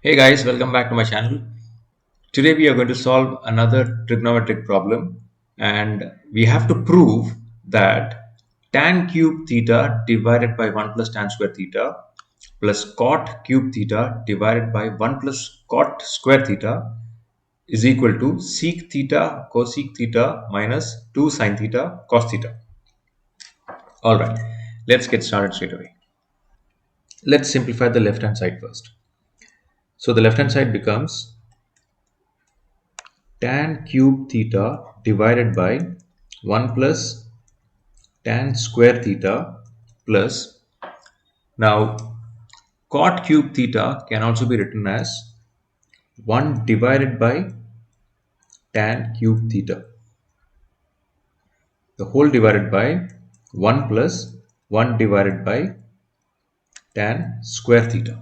Hey guys, welcome back to my channel. Today we are going to solve another trigonometric problem, and we have to prove that tan cube theta divided by 1 plus tan square theta plus cot cube theta divided by 1 plus cot square theta is equal to sec theta cosec theta minus 2 sin theta cos theta. Alright, let's get started straight away. Let's simplify the left hand side first. So the left hand side becomes tan cube theta divided by 1 plus tan square theta plus, now cot cube theta can also be written as 1 divided by tan cube theta, the whole divided by 1 plus 1 divided by tan square theta,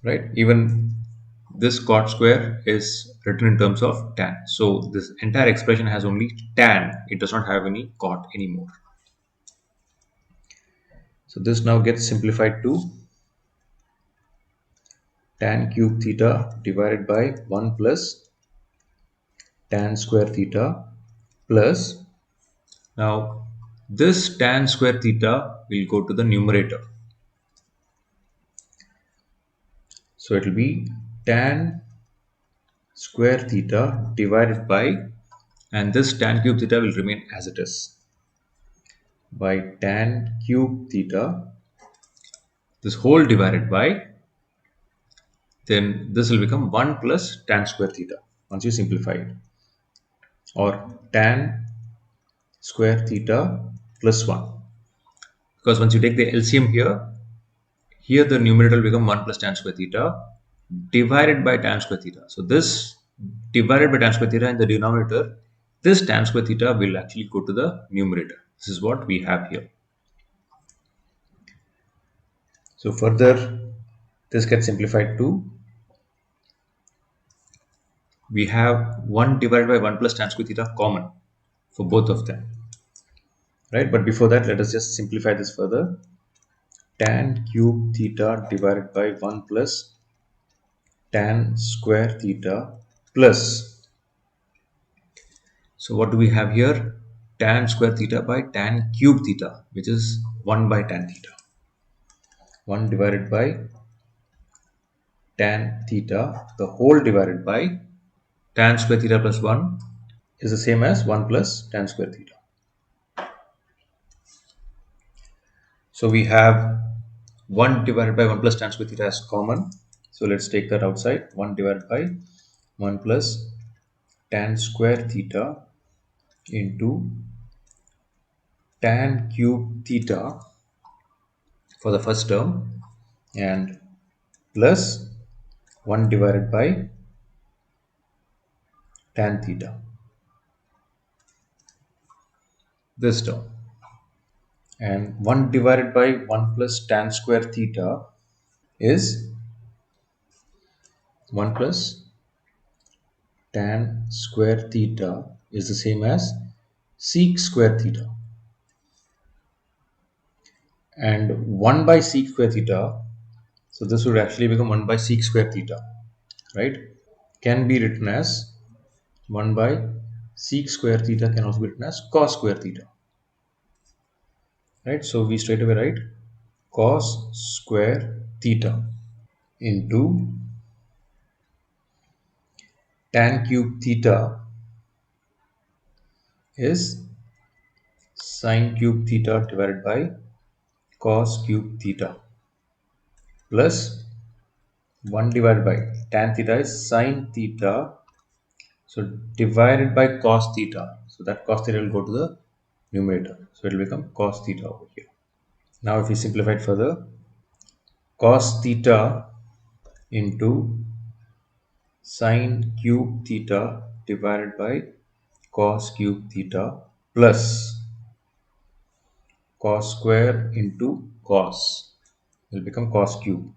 right? Even this cot square is written in terms of tan, so this entire expression has only tan, it does not have any cot anymore. So this now gets simplified to tan cube theta divided by 1 plus tan square theta plus, now this tan square theta will go to the numerator. So it will be tan square theta divided by, and this tan cube theta will remain as it is, by tan cube theta, this whole divided by, then this will become 1 plus tan square theta once you simplify it, or tan square theta plus 1, because once you take the LCM here the numerator will become 1 plus tan square theta divided by tan square theta. So this divided by tan square theta in the denominator, this tan square theta will actually go to the numerator. This is what we have here. So further this gets simplified to, we have 1 divided by 1 plus tan square theta common for both of them, right? But before that, let us just simplify this further. Tan cube theta divided by 1 plus tan square theta plus, so what do we have here? Tan square theta by tan cube theta, which is 1 by tan theta. 1 divided by tan theta, the whole divided by tan square theta plus 1 is the same as 1 plus tan square theta. So we have 1 divided by 1 plus tan square theta as common. So let's take that outside. 1 divided by 1 plus tan square theta into tan cube theta for the first term, and plus 1 divided by tan theta, this term, and 1 divided by 1 plus tan square theta is 1 plus tan square theta is the same as sec square theta, and 1 by sec square theta, so this would actually become 1 by sec square theta, right? Can be written as 1 by sec square theta, can also be written as cos square theta, right? So we straight away write cos square theta into tan cube theta is sin cube theta divided by cos cube theta plus 1 divided by tan theta is sin theta, so divided by cos theta, so that cos theta will go to the numerator, so it will become cos theta over here. Now if we simplify it further, cos theta into sin cube theta divided by cos cube theta plus cos square into cos will become cos cube.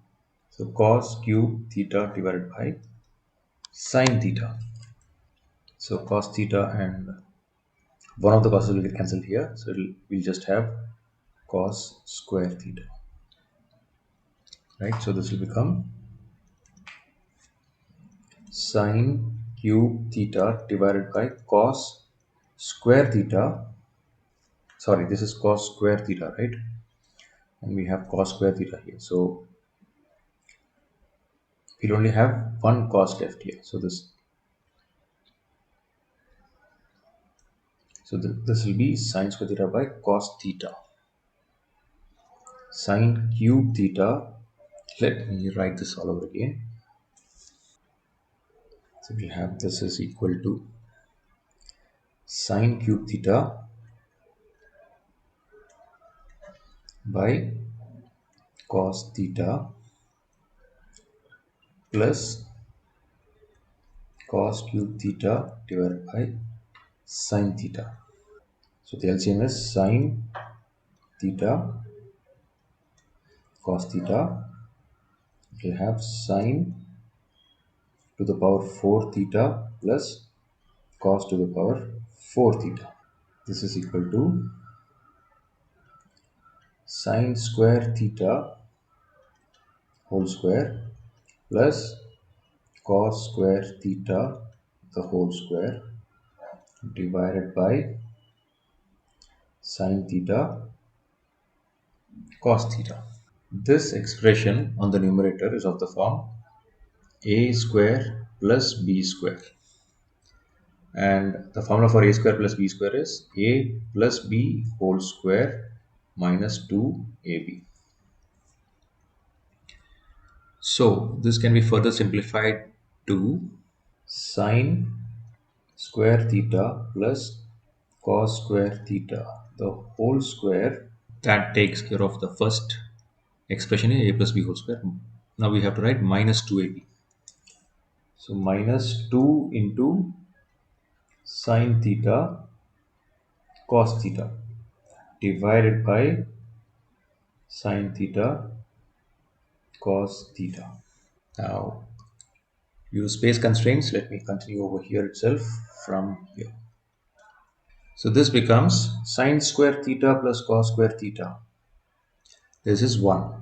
So cos cube theta divided by sin theta. So cos theta and one of the cos's will get cancelled here. So we'll just have cos square theta. right? So this will become sine cube theta divided by cos square theta. Sorry, this is cos square theta, right? And we have cos square theta here. So we'll only have one cos left here. So this will be sine square theta by cos theta. Sine cube theta. Let me write this all over again. So we have this is equal to sine cube theta by cos theta plus cos cube theta divided by sine theta. So the LCM is sine theta cos theta. We have sine to the power 4 theta plus cos to the power 4 theta. This is equal to sine square theta whole square plus cos square theta the whole square divided by sine theta cos theta. This expression on the numerator is of the form a square plus b square, and the formula for a square plus b square is a plus b whole square minus 2ab. So this can be further simplified to sine square theta plus cos square theta the whole square. That takes care of the first expression, a plus b whole square. Now we have to write minus 2ab. So minus 2 into sine theta cos theta divided by sine theta cos theta. Now, due to space constraints, let me continue over here itself from here. So this becomes sine square theta plus cos square theta. This is 1.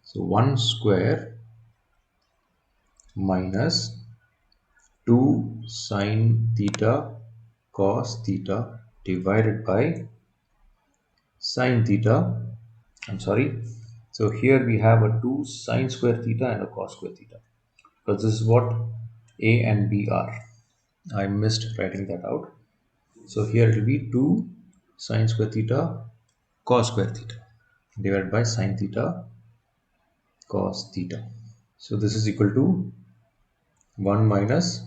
So 1 square minus 2 sine theta cos theta divided by sine theta. I'm sorry. So here we have a 2 sine square theta and a cos square theta, because this is what a and b are. I missed writing that out. So here it will be 2 sine square theta cos square theta divided by sine theta cos theta. So this is equal to 1 minus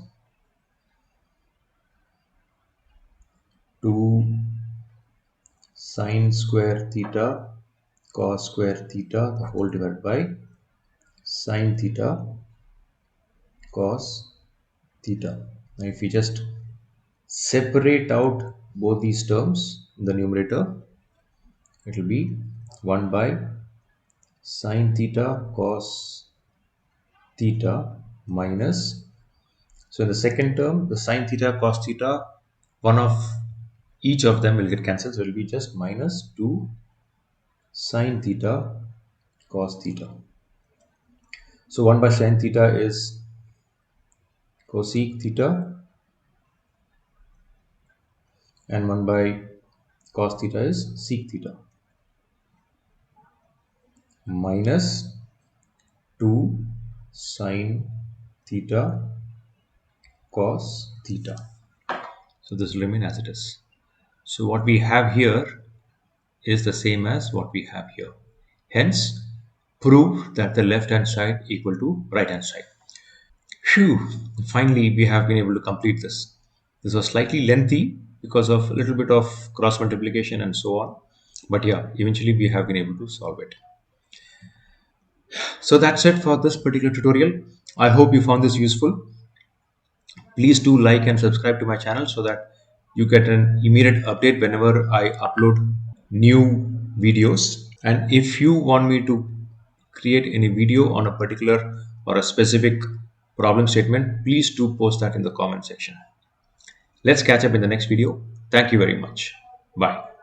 2 sine square theta cos square theta the whole divided by sine theta cos theta. Now if we just separate out both these terms in the numerator, it will be 1 by sine theta cos theta minus, so in the second term the sine theta cos theta, one of each of them will get cancelled, so it will be just minus 2 sine theta cos theta. So 1 by sine theta is cosec theta and 1 by cos theta is sec theta minus 2 sine theta cos theta. So this will remain as it is. So what we have here is the same as what we have here. Hence, prove that the left hand side equal to right hand side. Phew, finally we have been able to complete this. This was slightly lengthy because of a little bit of cross multiplication and so on. But yeah, eventually we have been able to solve it. So that's it for this particular tutorial. I hope you found this useful. Please do like and subscribe to my channel so that you get an immediate update whenever I upload new videos. And if you want me to create any video on a particular or a specific problem statement, please do post that in the comment section. Let's catch up in the next video. Thank you very much. Bye.